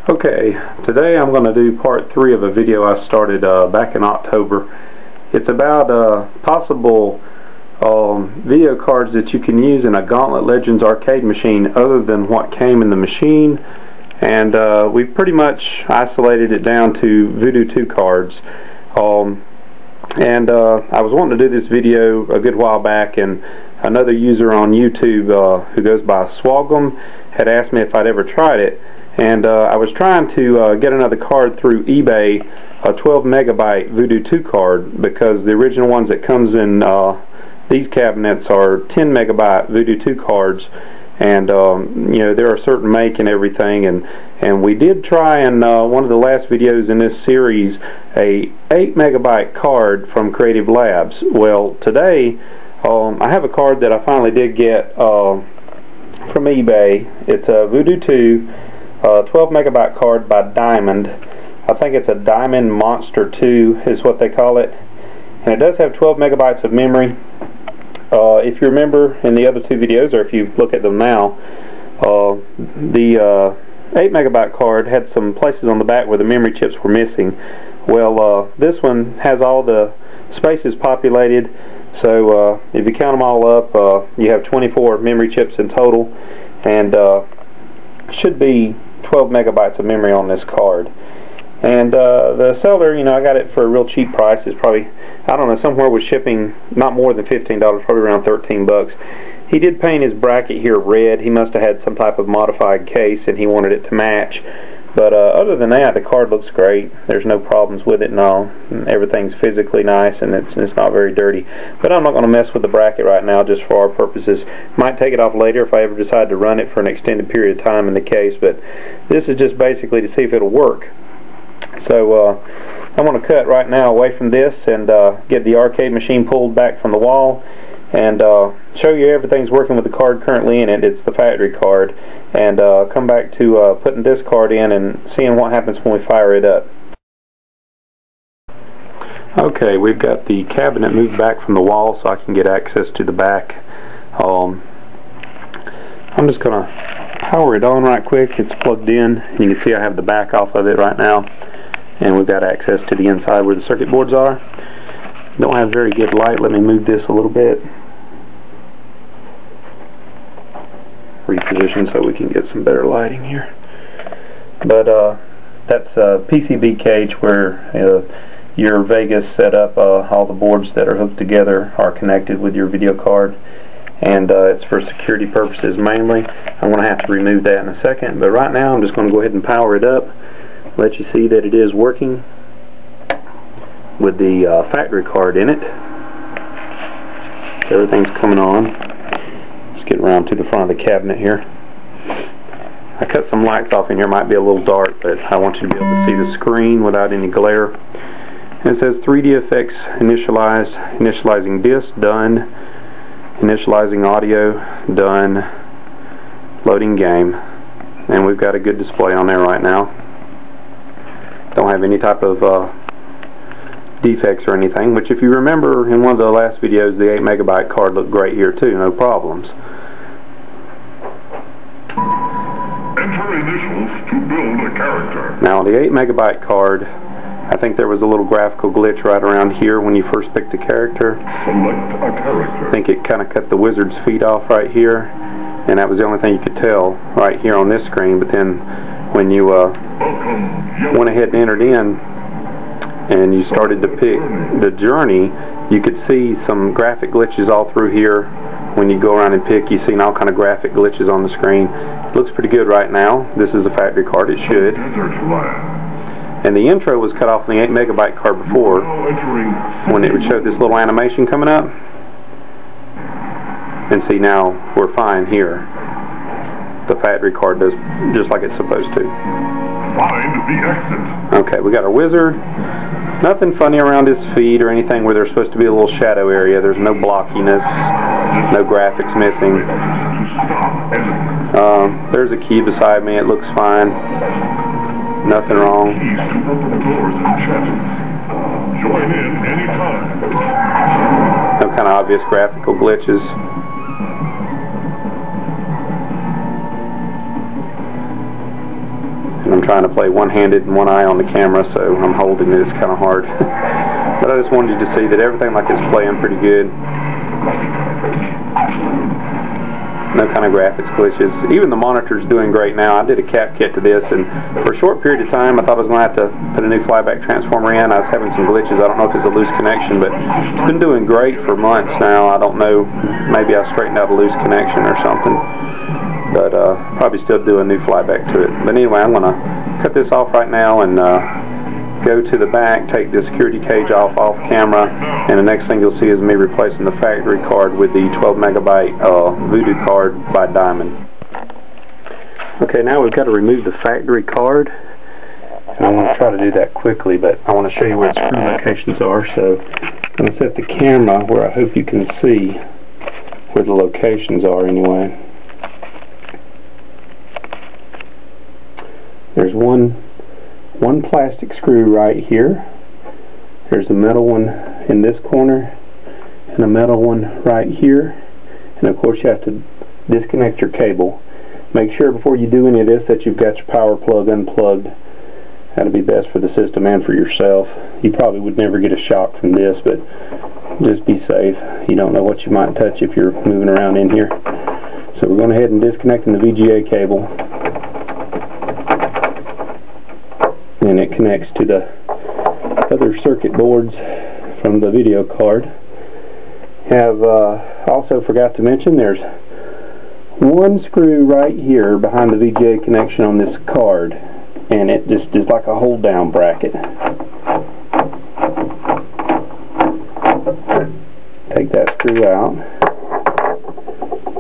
Okay, today I'm going to do part 3 of a video I started back in October. It's about possible video cards that you can use in a Gauntlet Legends arcade machine other than what came in the machine, and we've pretty much isolated it down to Voodoo 2 cards. I was wanting to do this video a good while back, and another user on YouTube who goes by Swogum had asked me if I'd ever tried it. And I was trying to get another card through eBay, a 12 megabyte Voodoo 2 card, because the original ones that comes in these cabinets are 10 megabyte Voodoo 2 cards, and you know, they're a certain make and everything, and we did try in one of the last videos in this series a 8 megabyte card from Creative Labs. Well, today I have a card that I finally did get from eBay. It's a Voodoo 2 12 megabyte card by Diamond. I think it's a Diamond Monster 2 is what they call it, and it does have 12 megabytes of memory. If you remember in the other 2 videos, or if you look at them now, the 8 megabyte card had some places on the back where the memory chips were missing. Well, this one has all the spaces populated, so if you count them all up, you have 24 memory chips in total, and should be 12 megabytes of memory on this card. And the seller, you know, I got it for a real cheap price. It's probably, I don't know, somewhere with shipping not more than $15, probably around 13 bucks. He did paint his bracket here red. He must have had some type of modified case and he wanted it to match. But other than that, the card looks great. There's no problems with it and all. Everything's physically nice, and it's not very dirty. But I'm not going to mess with the bracket right now, just for our purposes. Might take it off later if I ever decide to run it for an extended period of time in the case. But this is just basically to see if it'll work. So I'm going to cut right now away from this and get the arcade machine pulled back from the wall, and show you everything's working with the card currently in it. It's the factory card, and come back to putting this card in and seeing what happens when we fire it up. Okay, we've got the cabinet moved back from the wall so I can get access to the back. I'm just going to power it on right quick. It's plugged in, and you can see I have the back off of it right now, and we've got access to the inside where the circuit boards are. Don't have very good light. Let me move this a little bit, reposition so we can get some better lighting here. But that's a PCB cage where your Vegas setup, all the boards that are hooked together are connected with your video card, and it's for security purposes mainly. I'm going to have to remove that in a second, but right now I'm just going to go ahead and power it up, let you see that it is working with the factory card in it. So everything's coming on. Let's get around to the front of the cabinet here. I cut some lights off in here. It might be a little dark, but I want you to be able to see the screen without any glare. And it says 3D effects initialized, initializing disc, done, initializing audio, done, loading game. And we've got a good display on there right now. Don't have any type of defects or anything, which if you remember in one of the last videos, the 8 megabyte card looked great here too, no problems. Enter initials to build a character. Now the 8 megabyte card, I think there was a little graphical glitch right around here when you first picked the character. Select a character. I think it kind of cut the wizard's feet off right here, and that was the only thing you could tell right here on this screen. But then when you went ahead and entered in and you started to pick the journey, you could see some graphic glitches all through here. When you go around and pick, you see all kind of graphic glitches on the screen. It looks pretty good right now. This is a factory card, it should. And the intro was cut off on the 8 megabyte card before, when it would show this little animation coming up. And see, now we're fine here. The factory card does just like it's supposed to. Find the exit. Okay, we got our wizard. Nothing funny around his feet or anything where there's supposed to be a little shadow area. There's no blockiness, no graphics missing. There's a key beside me. It looks fine. Nothing wrong. Join in anytime. No kind of obvious graphical glitches. trying to play one-handed and one eye on the camera, so I'm holding it. It's kind of hard. But I just wanted you to see that everything like it's playing pretty good. No kind of graphics glitches. Even the monitor's doing great now. I did a cap kit to this, and for a short period of time I thought I was going to have to put a new flyback transformer in. I was having some glitches. I don't know if it's a loose connection, but it's been doing great for months now. I don't know. Maybe I straightened out a loose connection or something. But probably still do a new flyback to it. But anyway, I'm going to cut this off right now and go to the back, take the security cage off camera, and the next thing you'll see is me replacing the factory card with the 12 megabyte Voodoo card by Diamond. Okay, now we've got to remove the factory card, and I want to try to do that quickly, but I want to show you where the screw locations are. So I'm going to set the camera where I hope you can see where the locations are anyway. There's one plastic screw right here. There's a metal one in this corner and a metal one right here. And of course you have to disconnect your cable. Make sure before you do any of this that you've got your power plug unplugged. That'll be best for the system and for yourself. You probably would never get a shock from this, but just be safe. You don't know what you might touch if you're moving around in here. So we're going ahead and disconnecting the VGA cable. And it connects to the other circuit boards from the video card. Have also forgot to mention there's one screw right here behind the VGA connection on this card, and it just is like a hold down bracket. Take that screw out,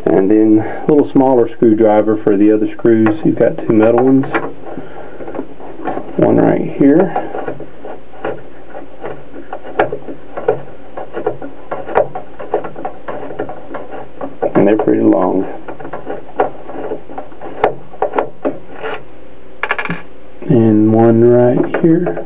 and then a little smaller screwdriver for the other screws. You've got two metal ones. One right here, and they're pretty long. And one right here.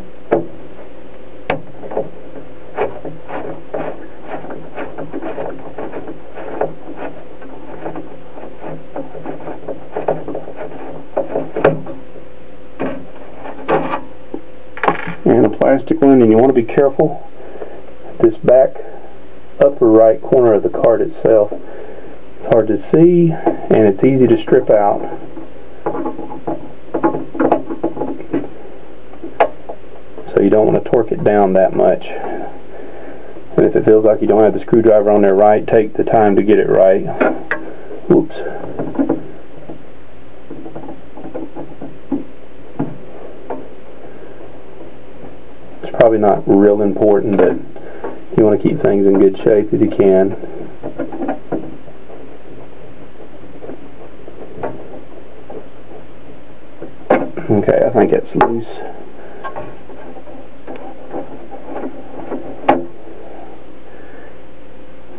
And a plastic one, and you want to be careful. This back upper right corner of the card itself, it's hard to see and it's easy to strip out. So you don't want to torque it down that much. And if it feels like you don't have the screwdriver on there right, take the time to get it right. Oops. Probably not real important, but you want to keep things in good shape if you can. Okay, I think it's loose.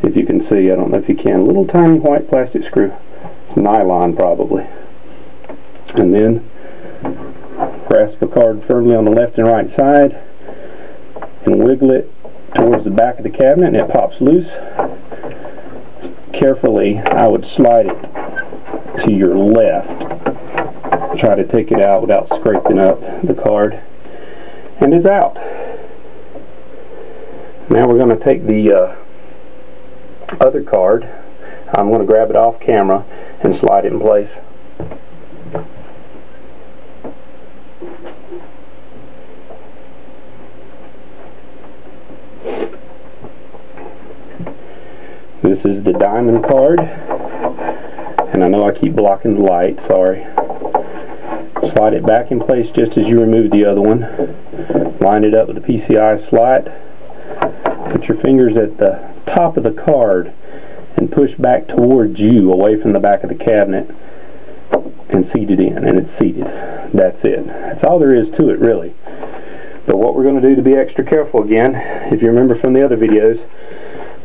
If you can see, I don't know if you can, a little tiny white plastic screw. It's nylon probably. And then grasp the card firmly on the left and right side and wiggle it towards the back of the cabinet, and it pops loose. Carefully, I would slide it to your left. Try to take it out without scraping up the card, and it's out. Now we're going to take the other card. I'm going to grab it off camera and slide it in place. This is the Diamond card, and I know I keep blocking the light, sorry. Slide it back in place just as you remove the other one. Line it up with the PCI slot. Put your fingers at the top of the card and push back towards you, away from the back of the cabinet, and seat it in, and it's seated. That's it. That's all there is to it, really. But what we're going to do to be extra careful again, if you remember from the other videos,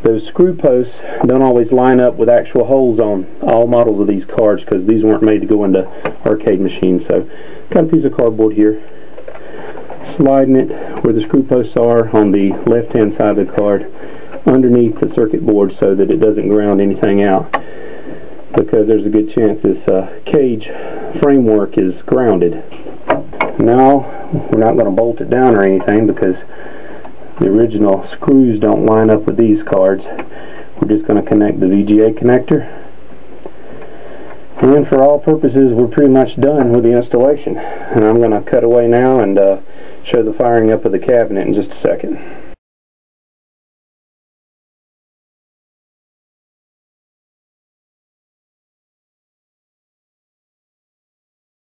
those screw posts don't always line up with actual holes on all models of these cards, because these weren't made to go into arcade machines. So, got a piece of cardboard here, sliding it where the screw posts are on the left hand side of the card, underneath the circuit board, so that it doesn't ground anything out, because there's a good chance this cage framework is grounded. Now, we're not going to bolt it down or anything because the original screws don't line up with these cards. We're just going to connect the VGA connector. And for all purposes, we're pretty much done with the installation. And I'm going to cut away now and show the firing up of the cabinet in just a second.